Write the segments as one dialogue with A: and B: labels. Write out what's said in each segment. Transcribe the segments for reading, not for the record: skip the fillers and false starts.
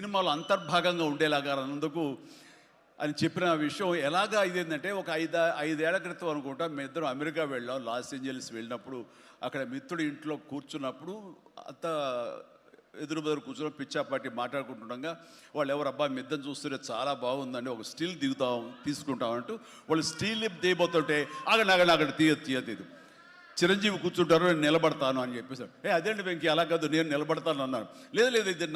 A: సినిమాలో అంతర్భాగంగా ఉండేలాగా అన్నందుకు అని చెప్పిన విషయం ఎలాగా ఇదేంటంటే ఒక ఐదేళ్ల క్రితం అనుకుంటా మీ ఇద్దరం అమెరికా వెళ్ళాం. లాస్ ఏంజల్స్ వెళ్ళినప్పుడు అక్కడ మిత్రుడి ఇంట్లో కూర్చున్నప్పుడు అంత ఎదురు బెదురు కూర్చొని పిచ్చాపాటి మాట్లాడుకుంటుండగా వాళ్ళు ఎవరు అబ్బా మీ ఇద్దరు చూస్తుంటే చాలా బాగుందండి, ఒక స్టిల్ తీసుకుంటామంటూ వాళ్ళు స్టిల్ దిగిపోతుంటే అక్కడ తీయదు చిరంజీవి కూర్చుంటారు, నేను నిలబడతాను అని చెప్పేసాడు. అదేంటి వెంకీ అలా కాదు, నేను నిలబడతాను అన్నాను. లేదు ఇది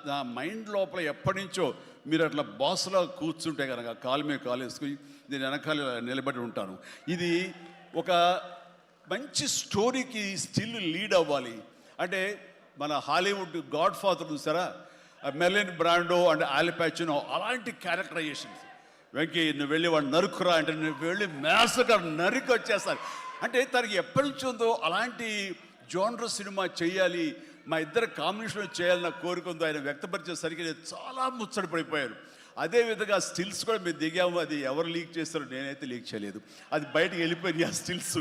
A: నా మైండ్ లోపల ఎప్పటి నుంచో మీరు అట్లా బాస్లో కూర్చుంటే కనుక కాలు మీద కాలు వేసుకుని నేను వెనకాల నిలబడి ఉంటాను. ఇది ఒక మంచి స్టోరీకి స్టిల్ లీడ్ అవ్వాలి అంటే మన హాలీవుడ్ గాడ్ ఫాదర్ చూసారా, మెర్లిన్ బ్రాండో అండ్ ఆల్ పచినో అలాంటి క్యారెక్టరైజేషన్స్. వెంకీ నువ్వు వెళ్ళి వాడు నరుకురా అంటే నువ్వు వెళ్ళి మ్యాస్గా నరికి వచ్చేస్తారు. అంటే తనకి ఎప్పటి నుంచి ఉందో అలాంటి జోనర్ సినిమా చేయాలి, మా ఇద్దరు కాంబినేషన్ చేయాలన్న కోరిక ఉందో ఆయన వ్యక్తపరిచేసరికి నేను చాలా ముచ్చటపడిపోయాను. అదేవిధంగా స్టిల్స్ కూడా మేము దిగాము, అది ఎవరు లీక్ చేస్తారో నేనైతే లీక్ చేయలేదు, అది బయటకు వెళ్ళిపోయింది ఆ స్టిల్స్.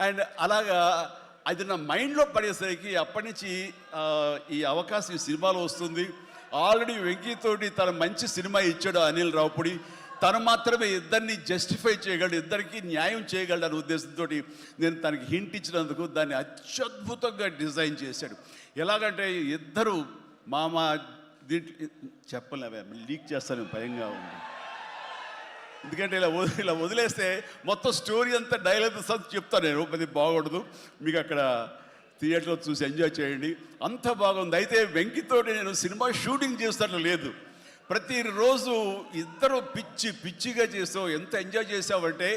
A: అండ్ అలాగా అది నా మైండ్లో పడేసరికి అప్పటి నుంచి ఈ అవకాశం ఈ సినిమాలో వస్తుంది. ఆల్రెడీ వెంకీతోటి తన మంచి సినిమా ఇచ్చాడు అనిల్ రావుపూడి, తను మాత్రమే ఇద్దరిని జస్టిఫై చేయగలడు, ఇద్దరికి న్యాయం చేయగలడు అనే ఉద్దేశంతో నేను తనకి హింట్ ఇచ్చినందుకు దాన్ని అత్యద్భుతంగా డిజైన్ చేశాడు. ఎలాగంటే ఇద్దరు మామ దీంట్లో చెప్పలేవే లీక్ చేస్తాను భయంగా ఉంది, ఎందుకంటే ఇలా వదిలేస్తే మొత్తం స్టోరీ అంతా డైలాగ్ చెప్తాను నేను, అది బాగుండదు. మీకు అక్కడ థియేటర్లో చూసి ఎంజాయ్ చేయండి, అంత బాగుంది. అయితే వెంకితోటి నేను సినిమా షూటింగ్ చేస్తాను లేదు, ప్రతిరోజు ఇద్దరు పిచ్చిగా చేసావు, ఎంత ఎంజాయ్ చేసావంటే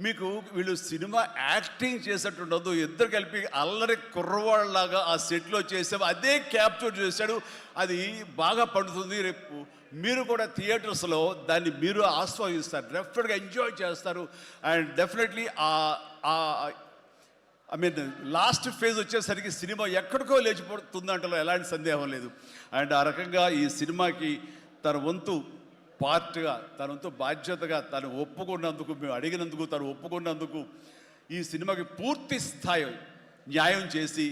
A: మీకు వీళ్ళు సినిమా యాక్టింగ్ చేసేట్టుండదు, ఇద్దరు కలిపి అల్లరి కుర్రవాళ్ళలాగా ఆ సెట్లో చేసావు, అదే క్యాప్చర్ చేశాడు. అది బాగా పండుతుంది. రేపు మీరు కూడా థియేటర్స్లో దాన్ని మీరు ఆస్వాదిస్తారు, డెఫినెట్గా ఎంజాయ్ చేస్తారు. And definitely I mean last phase వచ్చేసరికి సినిమా ఎక్కడికో లేచిపోతుందంటలో ఎలాంటి సందేహం లేదు. అండ్ ఆ రకంగా ఈ సినిమాకి తన వంతు పార్ట్గా, తన వంతు బాధ్యతగా తను ఒప్పుకున్నందుకు, మేము అడిగినందుకు తను ఒప్పుకున్నందుకు, ఈ సినిమాకి పూర్తి స్థాయి న్యాయం చేసి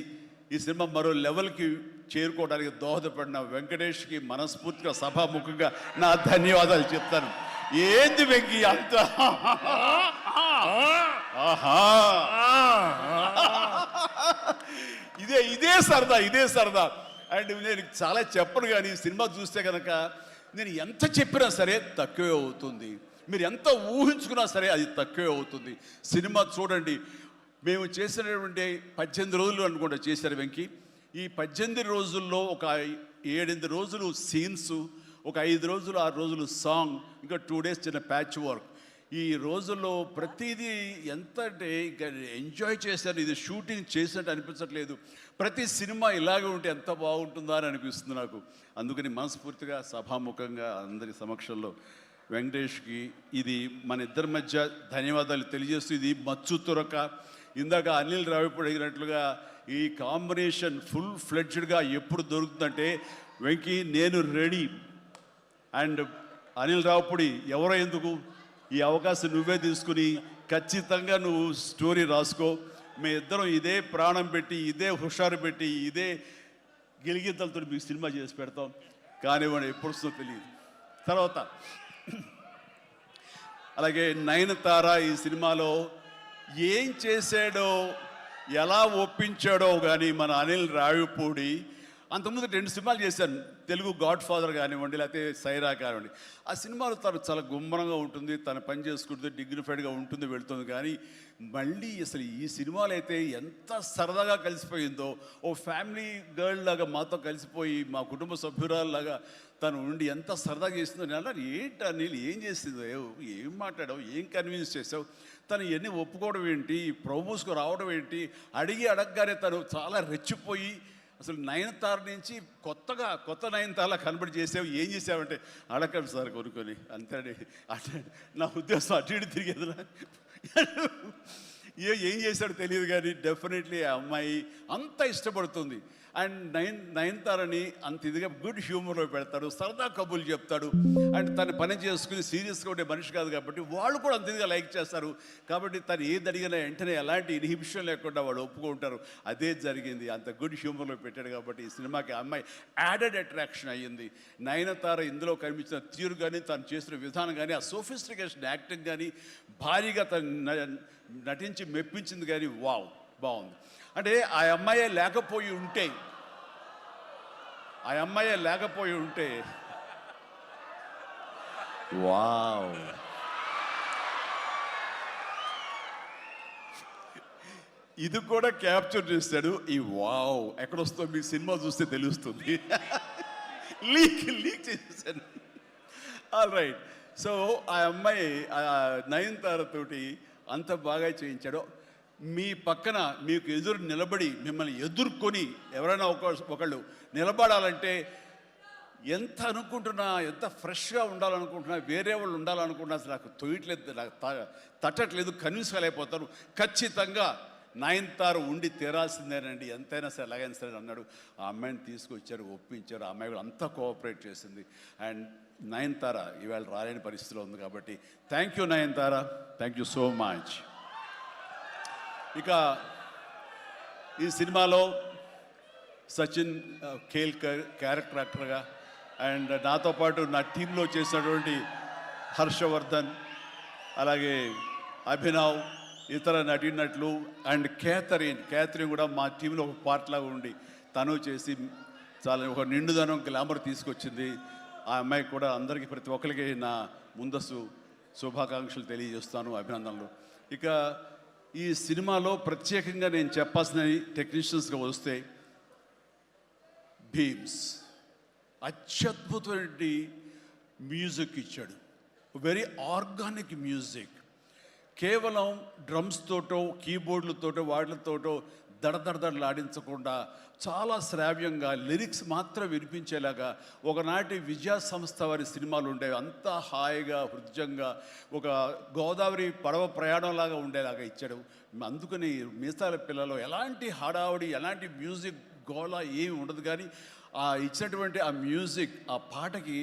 A: ఈ సినిమా మరో లెవెల్కి చేరుకోవడానికి దోహదపడిన వెంకటేష్కి మనస్ఫూర్తిగా సభాముఖంగా నా ధన్యవాదాలు చెప్తాను. ఏంది వెంకీ అంత ఇదే సరదా. అండ్ నేను చాలా చెప్పను, కానీ సినిమా చూస్తే కనుక నేను ఎంత చెప్పినా సరే తక్కువే అవుతుంది, మీరు ఎంత ఊహించుకున్నా సరే అది తక్కువే అవుతుంది. సినిమా చూడండి. మేము చేసినటువంటి 18 రోజులు అనుకుంటా చేశారు వెంకీ. ఈ 18 రోజుల్లో ఒక 7-8 రోజులు సీన్స్, ఒక 5 రోజులు 6 రోజులు సాంగ్, ఇంకా 2 days చిన్న ప్యాచ్ వర్క్. ఈ రోజుల్లో ప్రతిదీ ఎంత అంటే ఇంకా ఎంజాయ్ చేశాను. ఇది షూటింగ్ చేసినట్టు అనిపించట్లేదు. ప్రతి సినిమా ఇలాగే ఉంటే ఎంత బాగుంటుందా అని అనిపిస్తుంది నాకు. అందుకని మనస్ఫూర్తిగా సభాముఖంగా అందరి సమక్షంలో వెంకటేష్కి ఇది మన ఇద్దరి మధ్య ధన్యవాదాలు తెలియజేస్తూ, ఇది మచ్చు తురక. ఇందాక అనిల్ రావిపూడి అడిగినట్లుగా ఈ కాంబినేషన్ ఫుల్ ఫ్లెడ్జ్డ్గా ఎప్పుడు దొరుకుతుందంటే వెంకీ నేను రెడీ. అండ్ అనిల్ రావిపూడి ఎవరో ఎందుకు, ఈ అవకాశం నువ్వే తీసుకుని ఖచ్చితంగా నువ్వు స్టోరీ రాసుకో. మీ ఇద్దరం ఇదే ప్రాణం పెట్టి, ఇదే హుషారు పెట్టి, ఇదే గిలిగింతలతో మీకు సినిమా చేసి పెడతాం. కానివ్వండి, ఎప్పుడు వస్తుందో తెలియదు. తర్వాత అలాగే నయనతార ఈ సినిమాలో ఏం చేశాడో, ఎలా ఒప్పించాడో కానీ మన అనిల్ రావిపూడి. అంతకుముందు 2 సినిమాలు చేశాను, తెలుగు గాడ్ ఫాదర్ కానివ్వండి, లేకపోతే సైరా కానివ్వండి. ఆ సినిమాలో తను చాలా గుమ్మరంగా ఉంటుంది, తన పని చేసుకుంటుంది, డిగ్నిఫైడ్గా ఉంటుంది, వెళుతుంది. కానీ మళ్ళీ అసలు ఈ సినిమాలో అయితే ఎంత సరదాగా కలిసిపోయిందో, ఓ ఫ్యామిలీ గర్ల్ లాగా మాతో కలిసిపోయి మా కుటుంబ సభ్యురాల్లాగా తను ఉండి ఎంత సరదాగా చేసిందో. నేను అన్నాను, ఏంటి అనిల్ ఏం చేసిందో, ఏం మాట్లాడావు, ఏం కన్విన్స్ చేసావు, తను ఇవన్నీ ఒప్పుకోవడం ఏంటి, ప్రమోస్కు రావడం ఏంటి, అడగగానే తను చాలా రెచ్చిపోయి అసలు నయనతార నుంచి కొత్త నయనతారలా కనబడి చేసావు, ఏం చేసావంటే అడగండి సార్ కొనుక్కొని అంతే. అంటే నా ఉద్దేశం అటు ఇటు తిరిగేదిలా, ఏం చేశాడో తెలియదు. కానీ డెఫినెట్లీ ఆ అమ్మాయి అంత ఇష్టపడుతుంది. అండ్ నయనతారని అంత ఇదిగా గుడ్ హ్యూమర్లో పెడతాడు, సరదా కబుర్లు చెప్తాడు. అండ్ తను పని చేసుకుని సీరియస్గా ఉండే మనిషి కాదు కాబట్టి వాళ్ళు కూడా అంత ఇదిగా లైక్ చేస్తారు. కాబట్టి తను ఏది అడిగినా వెంటనే ఎలాంటి ఇన్హిబిషన్ లేకుండా వాళ్ళు ఒప్పుకుంటారు. అదే జరిగింది, అంత గుడ్ హ్యూమర్లో పెట్టాడు కాబట్టి ఈ సినిమాకి ఆ అమ్మాయి యాడెడ్ అట్రాక్షన్ అయ్యింది. నయనతార ఇందులో కనిపించిన తీరు కానీ, తను చేసిన విధానం కానీ, ఆ సోఫిస్టికేషన్ యాక్టింగ్ కానీ, భారీగా తను నటించి మెప్పించింది కానీ వావ్ బాగుంది. అంటే ఆ అమ్మాయే లేకపోయి ఉంటే వావ్, ఇది కూడా క్యాప్చర్ చేస్తాడు. ఈ వావ్ ఎక్కడొస్తో మీ సినిమా చూస్తే తెలుస్తుంది. లీక్ చేసేసాను. All right. సో ఆ అమ్మాయి నయనతార తోటి అంత బాగా చేయించాడు. మీ పక్కన మీకు ఎదురు నిలబడి మిమ్మల్ని ఎదుర్కొని ఎవరైనా ఒకళ్ళు నిలబడాలంటే ఎంత అనుకుంటున్నా, ఎంత ఫ్రెష్గా ఉండాలనుకుంటున్నా, వేరే వాళ్ళు ఉండాలనుకుంటున్నా అసలు నాకు తొయ్యట్లేదు, నాకు తట్టట్లేదు, కన్విన్స్ కాలేకపోతాను. ఖచ్చితంగా నయనతార ఉండి తీరాల్సిందేనండి, ఎంతైనా సరే ఎలాగైనా సరే అన్నాడు. ఆ అమ్మాయిని తీసుకొచ్చారు, ఒప్పించారు. ఆ అమ్మాయి కూడా అంతా కోఆపరేట్ చేసింది. అండ్ నయనతార ఇవాళ రాలేని పరిస్థితిలో ఉంది కాబట్టి thank you Nayanthara, thank you so much. ఇక ఈ సినిమాలో సచిన్ కేల్కర్ క్యారెక్టర్ యాక్టర్గా, అండ్ నాతో పాటు నా టీంలో చేసినటువంటి హర్షవర్ధన్, అలాగే అభినవ్, ఇతర నటీనటులు, అండ్ క్యాథరిన్ కూడా మా టీంలో ఒక పార్ట్ లాగా ఉండి తను చేసి చాలా ఒక నిండుదనం గ్లామర్ తీసుకొచ్చింది. ఆ అమ్మాయికి కూడా అందరికీ ప్రతి ఒక్కరికి నా ముందస్తు శుభాకాంక్షలు తెలియజేస్తాను, అభినందనలు. ఇక ఈ సినిమాలో ప్రత్యేకంగా నేను చెప్పాల్సిన టెక్నీషియన్స్గా వస్తే భీమ్స్ అత్యద్భుతమైన మ్యూజిక్ ఇచ్చాడు, వెరీ ఆర్గానిక్ మ్యూజిక్. కేవలం డ్రమ్స్ తోటో కీబోర్డులతోటో వాటితోటో దడదడదడలాడించకుండా చాలా శ్రావ్యంగా లిరిక్స్ మాత్రం వినిపించేలాగా ఒకనాటి విజయ సంస్థ వారి సినిమాలు ఉండేవి. అంతా హాయిగా హృద్యంగా ఒక గోదావరి పడవ ప్రయాణంలాగా ఉండేలాగా ఇచ్చాడు. అందుకని మీసాల పిల్లలో ఎలాంటి హడావుడి, ఎలాంటి మ్యూజిక్ గోళ ఏమి ఉండదు. కానీ ఆ ఇచ్చినటువంటి ఆ మ్యూజిక్, ఆ పాటకి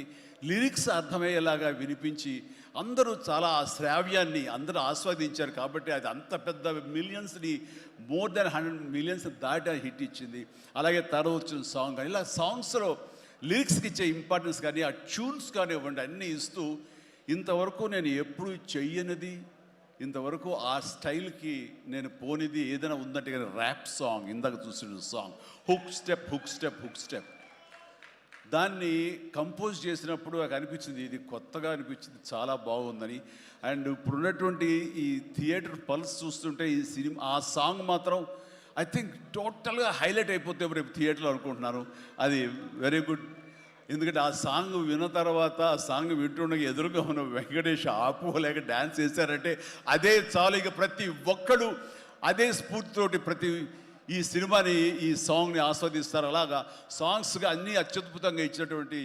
A: లిరిక్స్ అర్థమయ్యేలాగా వినిపించి అందరూ చాలా ఆ శ్రావ్యాన్ని అందరూ ఆస్వాదించారు. కాబట్టి అది అంత పెద్ద మిలియన్స్ని, మోర్ దెన్ 100 మిలియన్స్ దాటి హిట్ ఇచ్చింది. అలాగే తర్వాత వచ్చిన సాంగ్ కానీ, ఇలా సాంగ్స్లో లిరిక్స్కి ఇచ్చే ఇంపార్టెన్స్ కానీ, ఆ ట్యూన్స్ కానివ్వండి, అన్నీ ఇస్తూ ఇంతవరకు నేను ఎప్పుడు చెయ్యనిది, ఇంతవరకు ఆ స్టైల్కి నేను పోనిది ఏదైనా ఉందంటే కానీ ర్యాప్ సాంగ్, ఇందాక చూసిన సాంగ్ హుక్ స్టెప్ దాన్ని కంపోజ్ చేసినప్పుడు నాకు అనిపించింది ఇది కొత్తగా అనిపించింది, చాలా బాగుందని. అండ్ ఇప్పుడున్నటువంటి ఈ థియేటర్ పల్స్ చూస్తుంటే ఈ సినిమా ఆ సాంగ్ మాత్రం ఐ థింక్ టోటల్గా హైలైట్ అయిపోతే రేపు థియేటర్లో అనుకుంటున్నాను. అది వెరీ గుడ్. ఎందుకంటే ఆ సాంగ్ విన్న తర్వాత, ఆ సాంగ్ వింటుండగా ఎదురుగా ఉన్న వెంకటేష్ ఆపుకోలేక డ్యాన్స్ చేశారంటే అదే చాలు. ఇక ప్రతి ఒక్కడు అదే స్ఫూర్తితోటి ప్రతి ఈ సినిమాని, ఈ సాంగ్ని ఆస్వాదిస్తారు. అలాగా సాంగ్స్గా అన్నీ అత్యద్భుతంగా ఇచ్చినటువంటి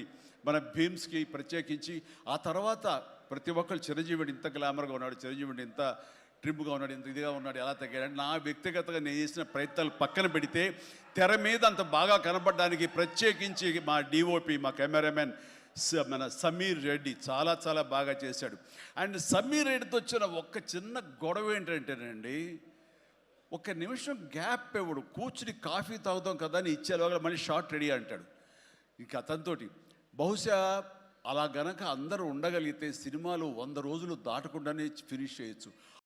A: మన భీమ్స్కి ప్రత్యేకించి, ఆ తర్వాత ప్రతి ఒక్కరు చిరంజీవిని ఇంత గ్లామర్గా ఉన్నాడు, చిరంజీవిని ఇంత ట్రిమ్గా ఉన్నాడు, ఇంత ఇదిగా ఉన్నాడు, ఎలా తగ్గాడు. నా వ్యక్తిగతంగా నేను చేసిన ప్రయత్నాలు పక్కన పెడితే తెర మీద అంత బాగా కనపడడానికి ప్రత్యేకించి మా డిఓపి, మా కెమెరామెన్ మన సమీర్ రెడ్డి చాలా చాలా బాగా చేశాడు. అండ్ సమీర్ రెడ్డితో వచ్చిన ఒక్క చిన్న గొడవ ఏంటంటేనండి, ఒక నిమిషం గ్యాప్ ఇవ్వడు. కూర్చుని కాఫీ తాగుతాం కదా అని ఇచ్చేలోగా మళ్ళీ షార్ట్ రెడీ అంటాడు. ఇంక అతనితోటి బహుశా అలా గనక అందరూ ఉండగలిగితే సినిమాలు 100 రోజులు దాటకుండానే ఫినిష్ చేయొచ్చు.